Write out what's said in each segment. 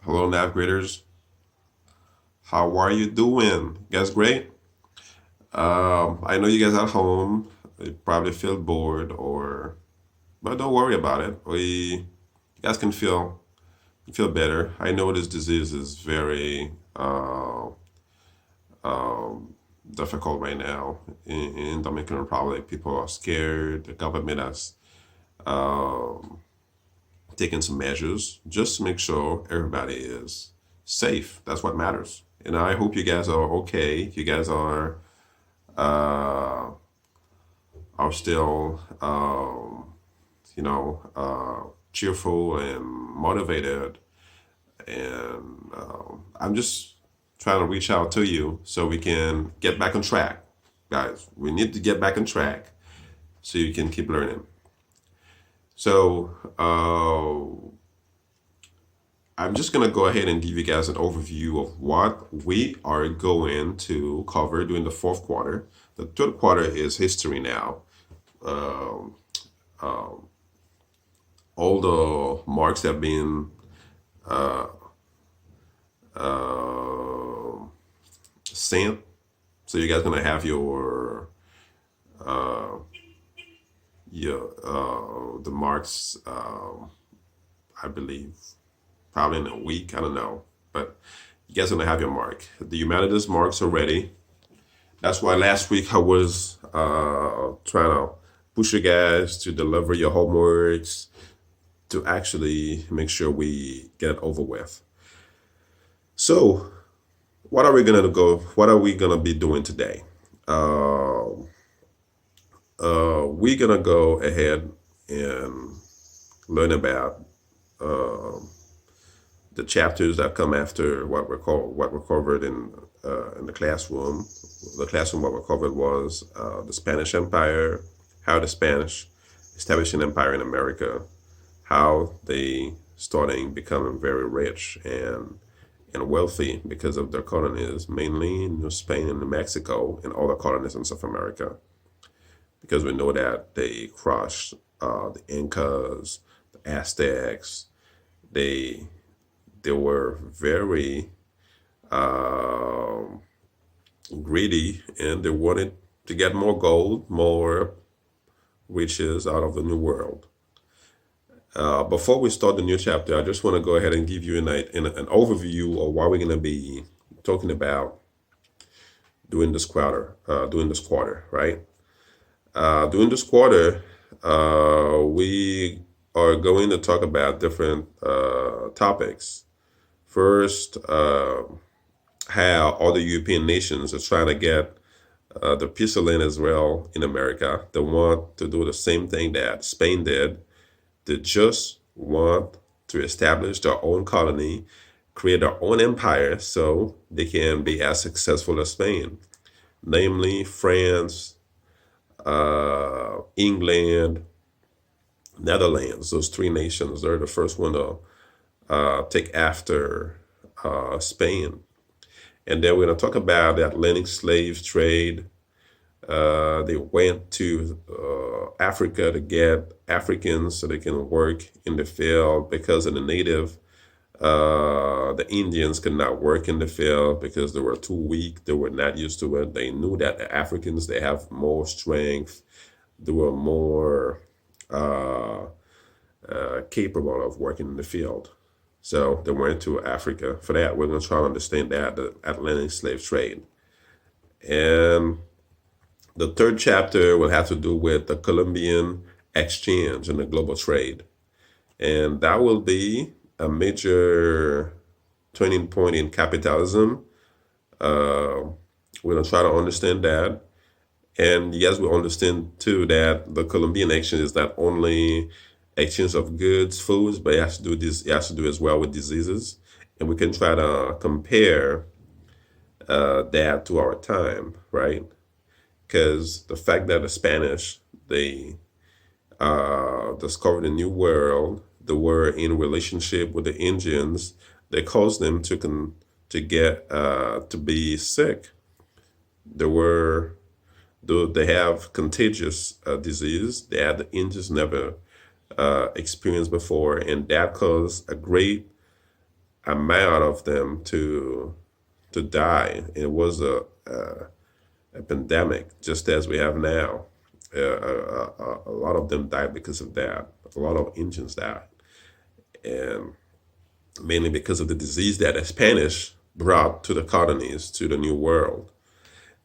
Hello, Navigrators. How are you doing? You guys great? I know you guys at home. You probably feel bored, but don't worry about it. You guys can feel better. I know this disease is very um, difficult right now in Dominican Republic. People are scared. The government has um, taken some measures just to make sure everybody is safe. That's what matters. And I hope you guys are okay. You guys uh, are still, cheerful and motivated. And I'm just trying to reach out to you so we can get back on track. Guys, we need to get back on track so you can keep learning. So, I'm just going to go ahead and give you guys an overview of what we are going to cover during the fourth quarter. The third quarter is history now. Um, um, all the marks have been uh, uh, sent. So you guys going to have uh, the marks, I believe, probably in a week. I don't know. But you guys going to have your mark. The humanities marks are ready. That's why last week I was trying to push you guys to deliver your homeworks to actually make sure we get it over with. So, What are we gonna be doing today? Uh, we're gonna go ahead and learn about uh, the chapters that come after what were covered in the classroom. The classroom what were covered was the Spanish Empire, how the Spanish established an empire in America, how they starting becoming very rich and wealthy because of their colonies, mainly in New Spain and New Mexico and other colonies in South America. Because we know that they crushed the Incas, the Aztecs. They they were very um greedy and they wanted to get more gold, more riches out of the new world. Before we start the new chapter, I just want to go ahead and give you an overview of what we're going to be talking about during this quarter, right? During this quarter, we are going to talk about different topics. First, how other European nations are trying to get the peace of land as well in America. They want to do the same thing that Spain did. They just want to establish their own colony, create their own empire so they can be as successful as Spain, namely France, England, Netherlands. Those three nations, they're the first one to take after Spain. And then we're going to talk about the Atlantic slave trade. They went to Africa to get Africans so they can work in the field because of the Indians could not work in the field because they were too weak. They were not used to it. They knew that the Africans, they have more strength. They were more uh, capable of working in the field. So they went to Africa. For that, we're going to try to understand that, the Atlantic slave trade. And the third chapter will have to do with the Colombian exchange and the global trade. And that will be a major turning point in capitalism. Uh, we're going to try to understand that. And yes, we understand too that the Colombian exchange is not only exchange of goods, foods, but it has to do as well with diseases. And we can try to compare that to our time, right? Because the fact that the Spanish they discovered a new world, they were in relationship with the Indians, they caused them to get to be sick. They were though they have contagious disease that the Indians never experienced before, and that caused a great amount of them to die. It was a pandemic, just as we have now. A lot of them died because of that. A lot of Indians died, and mainly because of the disease that the Spanish brought to the colonies, to the New World.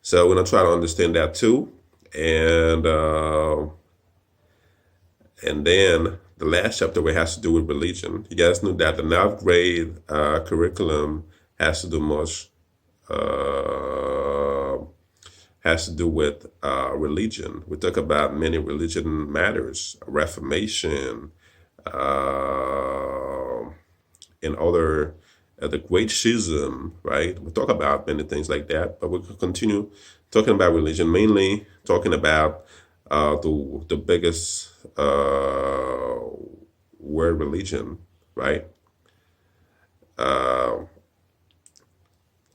So we're gonna try to understand that too, and then the last chapter we has to do with religion. You guys knew that the ninth grade curriculum has to do much uh, has to do with religion. We talk about many religion matters, Reformation, uh, and other the Great Schism, right? We talk about many things like that, but we'll continue talking about religion, mainly talking about the biggest word religion, right? Uh,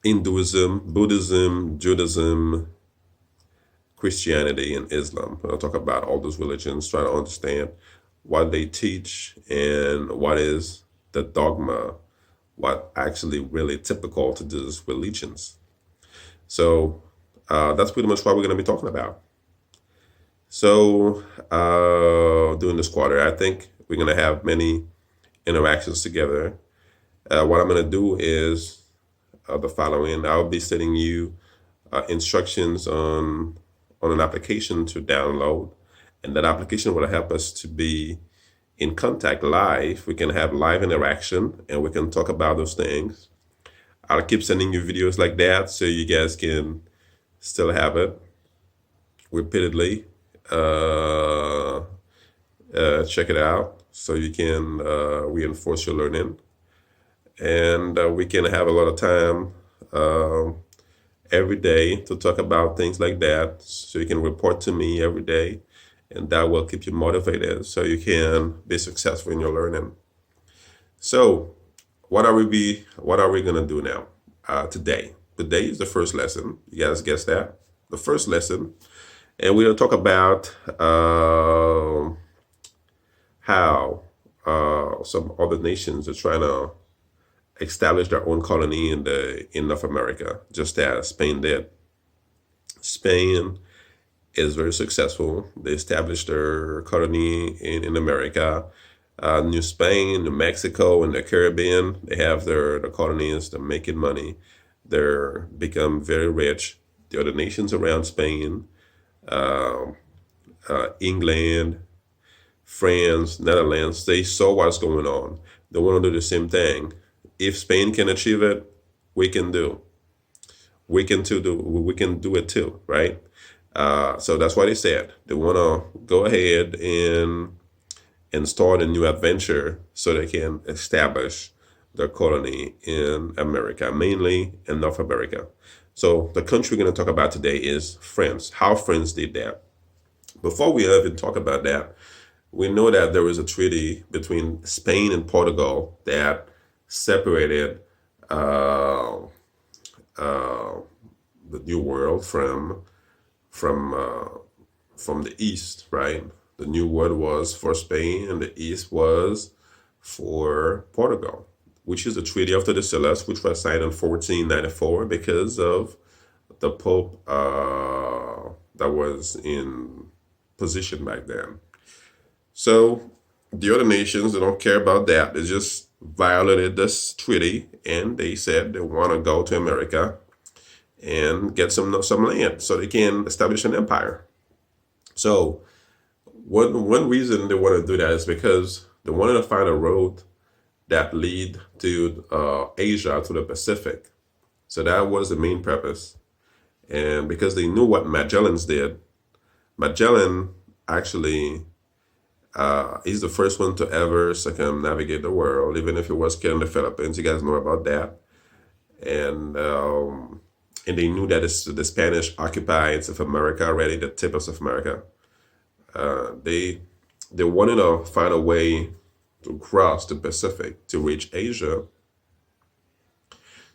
Hinduism, Buddhism, Judaism, Christianity, and Islam. I'll talk about all those religions, try to understand what they teach and what is the dogma, what actually really typical to these religions. So that's pretty much what we're going to be talking about. So during this quarter, I think we're going to have many interactions together. What I'm going to do is the following. I'll be sending you instructions on an application to download, and that application will help us to be in contact live. We can have live interaction, and we can talk about those things. I'll keep sending you videos like that so you guys can still have it repeatedly. Check it out so you can reinforce your learning, and we can have a lot of time every day to talk about things like that. So you can report to me every day, and that will keep you motivated so you can be successful in your learning. So, what are we gonna do now? Today. Today is the first lesson. You guys guess that? The first lesson, and we're gonna talk about how some other nations are trying to establish their own colony in North America, just as Spain did. Spain is very successful. They established their colony in America. New Spain, New Mexico, and the Caribbean, they have their colonies. They're making money. They're become very rich. The other nations around Spain, uh, England, France, Netherlands, they saw what's going on. They want to do the same thing. If Spain can achieve it, we can do. We can do it too, right? So that's why they said they want to go ahead and start a new adventure so they can establish their colony in America, mainly in North America. So the country we're going to talk about today is France. How France did that. Before we even talk about that, we know that there was a treaty between Spain and Portugal that separated uh, uh, the New World from from the East, right? The New World was for Spain, and the East was for Portugal, which is the Treaty of Tordesillas, which was signed in 1494 because of the Pope that was in position back then. So the other nations, they don't care about that. They just violated this treaty, and they said they want to go to America and get some land so they can establish an empire. So one reason they want to do that is because they wanted to find a road that lead to Asia, to the Pacific. So that was the main purpose. And because they knew what Magellan's did, Magellan actually he's the first one to ever circumnavigate the world, even if it was killing the Philippines. You guys know about that. And they knew that the Spanish occupied South America already, the tip of South America. They wanted to find a way to cross the Pacific to reach Asia.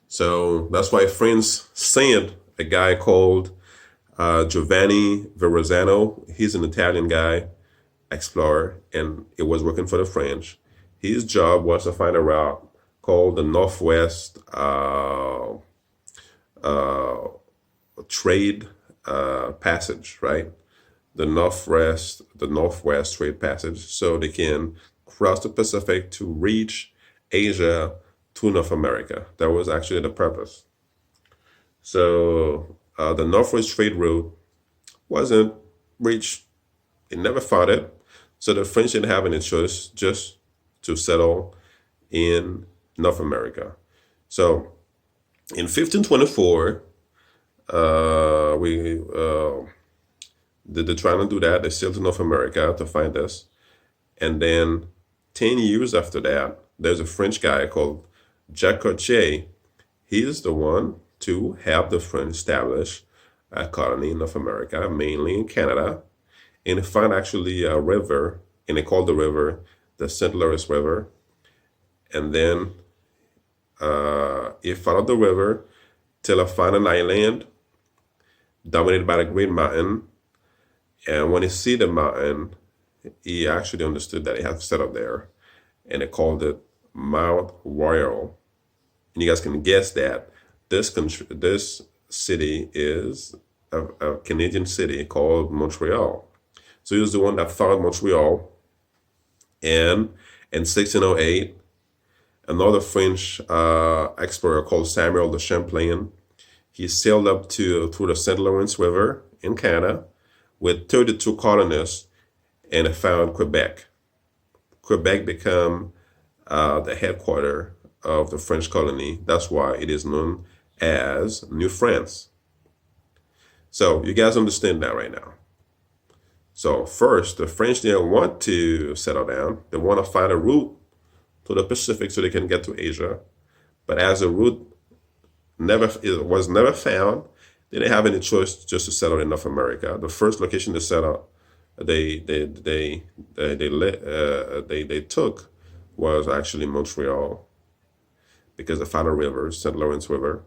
So that's why France sent a guy called Giovanni Verrazzano. He's an Italian guy, explorer, and it was working for the French. His job was to find a route called the Northwest Trade Passage, right? The Northwest Trade Passage, so they can cross the Pacific to reach Asia to North America. That was actually the purpose. So the Northwest Trade Route wasn't reached. They never fought it. So the French didn't have any choice just to settle in North America. So in 1524, we they're trying to do that. They sailed to North America to find us. And then 10 years after that, there's a French guy called Jacques Cartier. He's the one to help the French establish a colony in North America, mainly in Canada. And they found actually a river, and they called the river the St. Lawrence River. And then he followed the river till he found an island dominated by the Great Mountain. And when he see the mountain, he actually understood that he had to settle there. And they called it Mount Royal. And you guys can guess that this city is a Canadian city called Montreal. So he was the one that founded Montreal. And in 1608, another French explorer called Samuel de Champlain, he sailed up through the St. Lawrence River in Canada with 32 colonists, and it found Quebec. Quebec became the headquarters of the French colony. That's why it is known as New France. So you guys understand that right now. So first, the French didn't want to settle down. They want to find a route to the Pacific so they can get to Asia. But as the route was never found, they didn't have any choice just to settle in North America. The first location to settle, they took was actually Montreal, because they found a river, St. Lawrence River,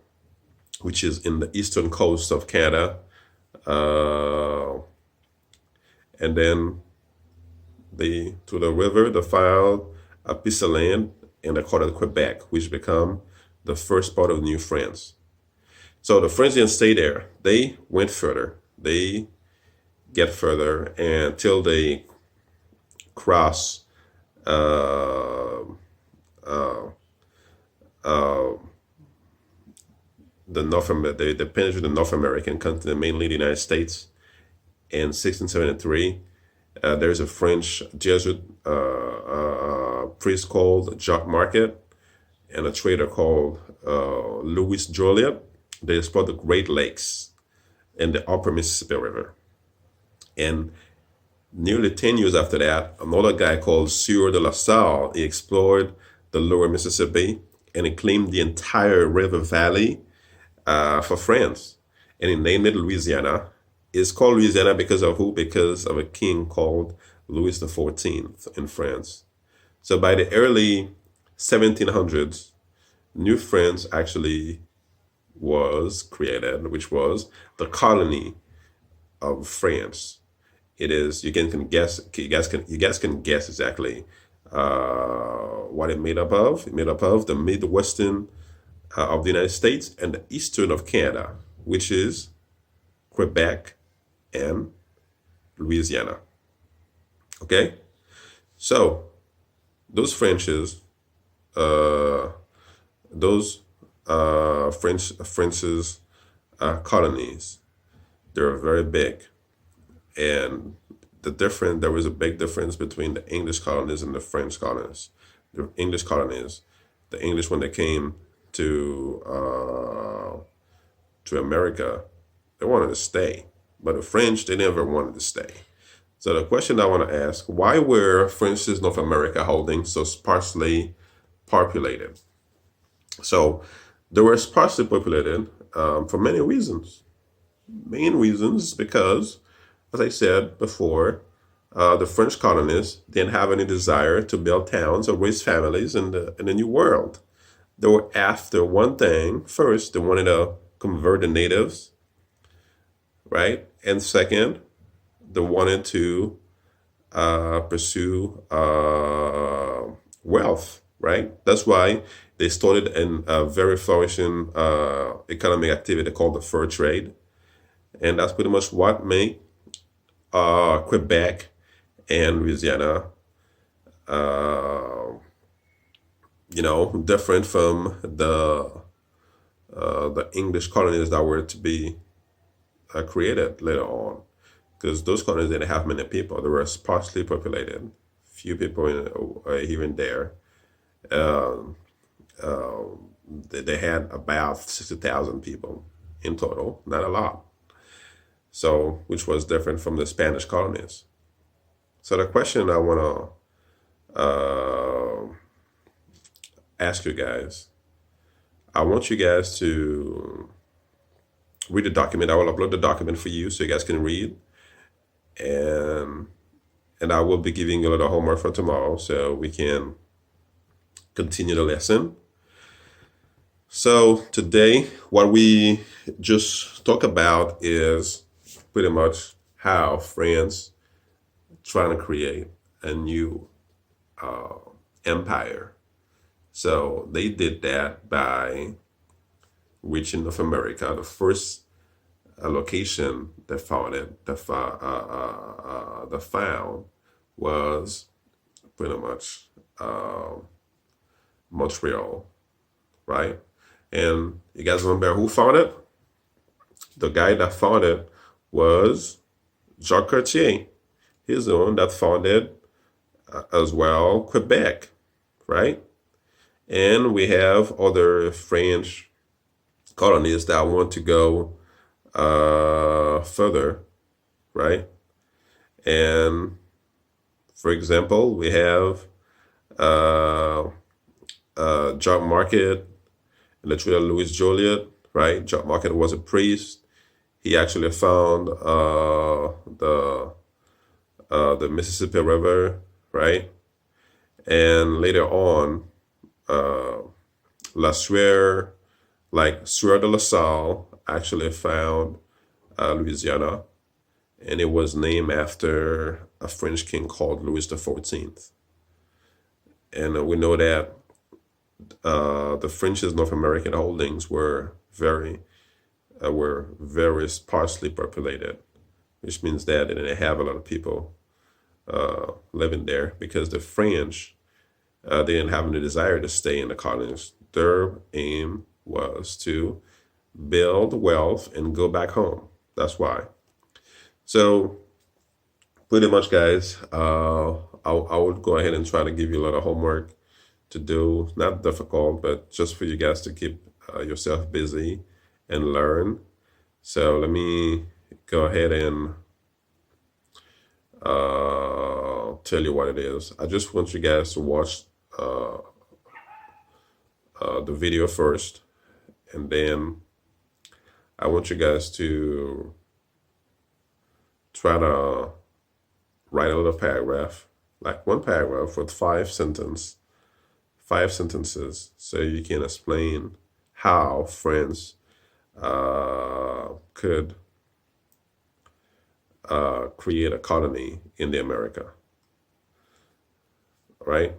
which is in the eastern coast of Canada. And then to the river, they found a piece of land, and they called it Quebec, which became the first part of New France. So the French didn't stay there. They went further. They get further until they cross they penetrated the North American continent, mainly the United States. In 1673, there's a French Jesuit priest called Jacques Marquette and a trader called Louis Joliet. They explored the Great Lakes and the upper Mississippi River. And nearly 10 years after that, another guy called Sieur de La Salle, he explored the lower Mississippi, and he claimed the entire river valley for France. And he named it Louisiana. It's called Louisiana because of who? Because of a king called Louis XIV in France. So by the early 1700s, New France actually was created, which was the colony of France. It is, you can guess, you guys can guess exactly what it made up of. It made up of the Midwestern of the United States and the eastern of Canada, which is Quebec and Louisiana. Okay, so those French's colonies, they're very big, and there was a big difference between the English colonies and the French colonies. The English colonies, the English, when they came to America, they wanted to stay, but the French, they never wanted to stay. So the question I want to ask: why were French's North America holdings so sparsely populated? So they were sparsely populated for many reasons. Main reasons because, as I said before, the French colonists didn't have any desire to build towns or raise families in the New World. They were after one thing. First, they wanted to convert the natives, right? And second, they wanted to pursue wealth, right? That's why they started in a very flourishing economic activity called the fur trade. And that's pretty much what made Quebec and Louisiana, uh, different from the English colonies that were to be created later on. Because those colonies didn't have many people; they were sparsely populated, few people here and there. Um, uh, they had about 60,000 people in total, not a lot. So, which was different from the Spanish colonies. So the question I want to ask you guys, I want you guys to read the document. I will upload the document for you so you guys can read, and I will be giving you a little homework for tomorrow so we can continue the lesson. So today, what we just talk about is pretty much how France trying to create a new empire. So they did that by reaching North America. The first location they found the found was pretty much Montreal, right? And you guys remember who found it? The guy that found it was Jacques Cartier. He's the one that founded as well Quebec, right? And we have other French colonies that want to go further, right? And for example, we have uh, John Market and the Trail of Louis Joliet, right? John Market was a priest. He actually found the Mississippi River, right? And later on, La Sueur, like Sieur de La Salle, actually found Louisiana, and it was named after a French king called Louis the 14th. And we know that the French's North American holdings were very sparsely populated, which means that they didn't have a lot of people living there because the French they didn't have any desire to stay in the colonies. Their aim was to build wealth and go back home. That's why. So pretty much, guys, I would go ahead and try to give you a lot of homework to do. Not difficult, but just for you guys to keep yourself busy and learn. So let me go ahead and tell you what it is. I just want you guys to watch the video first, and then I want you guys to try to write a little paragraph, like one paragraph with five sentences, so you can explain how France could create a colony in the America, right?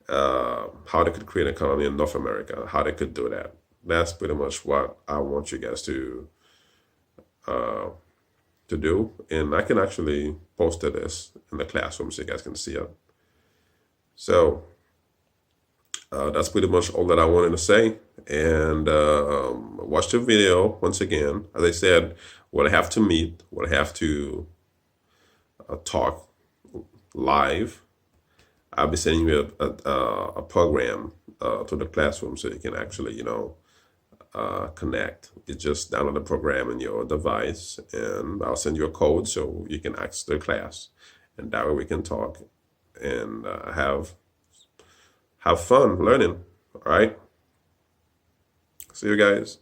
How they could create a colony in North America, how they could do that. That's pretty much what I want you guys to do, and I can actually post this in the classroom so you guys can see it. So that's pretty much all that I wanted to say. And watch the video once again. As I said, we'll have to meet, we'll have to talk live. I'll be sending you a program to the classroom so you can actually, connect. You just download the program in your device, and I'll send you a code so you can access the class, and that way we can talk and have fun learning. All right. See you guys.